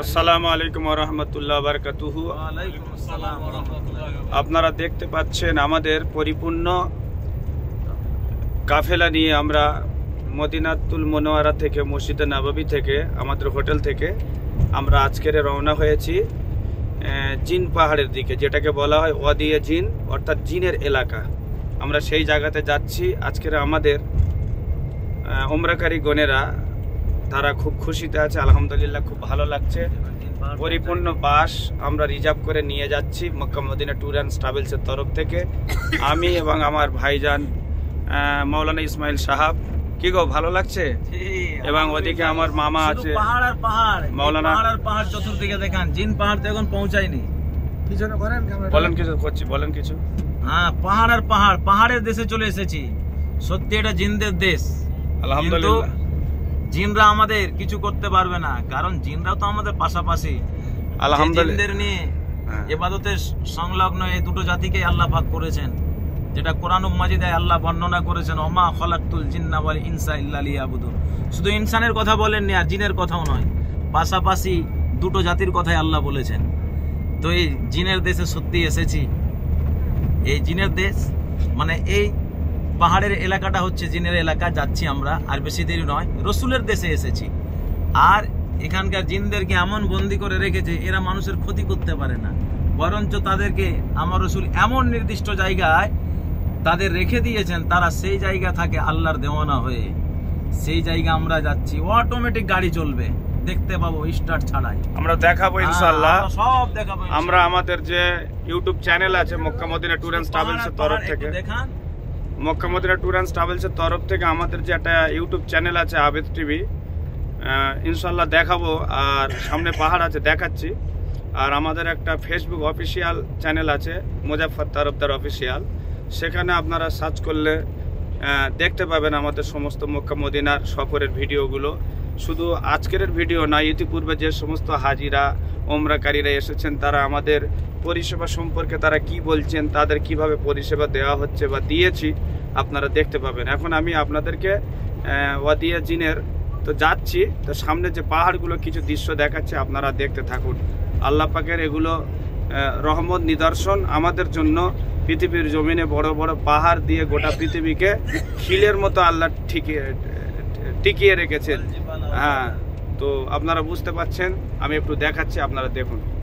আসসালামু আলাইকুম ওয়া রাহমাতুল্লাহি ওয়া বারাকাতুহু। ওয়ালাইকুম আসসালাম ওয়া রাহমাতুল্লাহ। আপনারা দেখতে পাচ্ছেন আমাদের পরিপূর্ণ কাফেলা নিয়ে আমরা মদিনাতুল মুনাওয়ারা থেকে, মসজিদে নববী থেকে, আমাদের হোটেল থেকে আমরা আজকের রওনা হয়েছি জিন পাহাড়ের দিকে, যেটাকে বলা হয় ওয়াদিয়ে জিন, অর্থাৎ জিনের এলাকা। আমরা সেই জায়গাতে যাচ্ছি। আজকের আমাদের উমরাকারী গণেরা তারা খুব খুশিতে আছে, আলহামদুলিল্লাহ, খুব ভালো লাগছে। পরিপূর্ণ বাস আমরা রিজার্ভ করে নিয়ে যাচ্ছি মক্কা মদিনা ট্যুর অ্যান্ড ট্রাভেলসের তরফ থেকে। আমি এবং আমার ভাইজান মাওলানা ইসমাইল সাহাব। কি গো, ভালো লাগছে? এবং ওদিকে আমার মামা আছে, পাহাড় আর পাহাড়, মাওলানা। পাহাড় আর পাহাড় চতুর্দিকে দেখান। জিন পাহাড় তো এখন পৌঁছায়নি। পিছনে করেন ক্যামেরা। বলেন কিছু, করছি, বলেন কিছু। হ্যাঁ, পাহাড় আর পাহাড়, পাহাড়ের দেশে চলে এসেছি। সত্যি এটা জিনদের দেশ, আলহামদুলিল্লাহ। জিনরা আমাদের কিছু করতে পারবে না, কারণ জিনরাও তো আমাদের পাশাপাশি। আলহামদুলিল্লাহ। জিনদের নিয়ে ইবাদতের সংলগ্ন এই দুটো জাতিকে আল্লাহ পাক করেছেন, যেটা কোরআন মাজিদে আল্লাহ বর্ণনা করেছেন, ওমা খলাকতুল জিন্না ওয়াল ইনসা ইল্লা লিয়াবুদুন। শুধু ইনসানের কথা বলেননি, আর জিনের কথাও নয়, পাশাপাশি দুটো জাতির কথাই আল্লাহ বলেছেন। তো এই জিনের দেশে সত্যি এসেছি। এই জিনের দেশ মানে এই পাহাড়ের এলাকাটা হচ্ছে জিনের এলাকা। যাচ্ছি আমরা, আর বেশি দেরি নয়, রসুলের দেশে এসেছি। আর এখানকার জিনদেরকে এমন বন্দি করে রেখেছে, এরা মানুষের ক্ষতি করতে পারে না, বরঞ্চ তাদেরকে আমার রসুল এমন নির্দিষ্ট জায়গায় তাদের রেখে দিয়েছেন, তারা সেই জায়গা থাকে আল্লাহর দেওয়ানা হয়ে। সেই জায়গা আমরা যাচ্ছি, অটোমেটিক গাড়ি চলবে, দেখতে পাবো স্টার্ট ছাড়াই। আমরা দেখাবো ইনশাআল্লাহ, সব দেখাবো। আমরা আমাদের যে ইউটিউব চ্যানেল আছে মক্কা মদিনা ট্যুর অ্যান্ড ট্রাভেলসের তরফ থেকে, দেখান মক্কা মদিনা ট্যুর অ্যান্ড ট্রাভেলসের তরফ থেকে আমাদের যে একটা ইউটিউব চ্যানেল আছে আবেদ টিভি, ইনশাল্লাহ দেখাবো। আর সামনে পাহাড় আছে, দেখাচ্ছি। আর আমাদের একটা ফেসবুক অফিসিয়াল চ্যানেল আছে, মুজাফফর তরফদার অফিসিয়াল। সেখানে আপনারা সার্চ করলে দেখতে পাবেন আমাদের সমস্ত মক্কা মদিনার সফরের ভিডিওগুলো। শুধু আজকের ভিডিও না, ইতিপূর্বে যে সমস্ত হাজিরা ওমরাকারীরা এসেছেন, তারা আমাদের পরিষেবা সম্পর্কে তারা কি বলছেন, তাদের কিভাবে পরিষেবা দেওয়া হচ্ছে বা দিয়েছি, আপনারা দেখতে পাবেন। এখন আমি আপনাদেরকে ওয়াদিয়া জিনের তো যাচ্ছি, তো সামনে যে পাহাড়গুলো কিছু দৃশ্য দেখাচ্ছে, আপনারা দেখতে থাকুন। আল্লাহ পাকের এগুলো রহমত নিদর্শন আমাদের জন্য। পৃথিবীর জমিনে বড় বড় পাহাড় দিয়ে গোটা পৃথিবীকে খিলের মতো আল্লাহ টিকিয়ে রেখেছেন। হ্যাঁ, তো আপনারা বুঝতে পারছেন। আমি একটু দেখাচ্ছি, আপনারা দেখুন।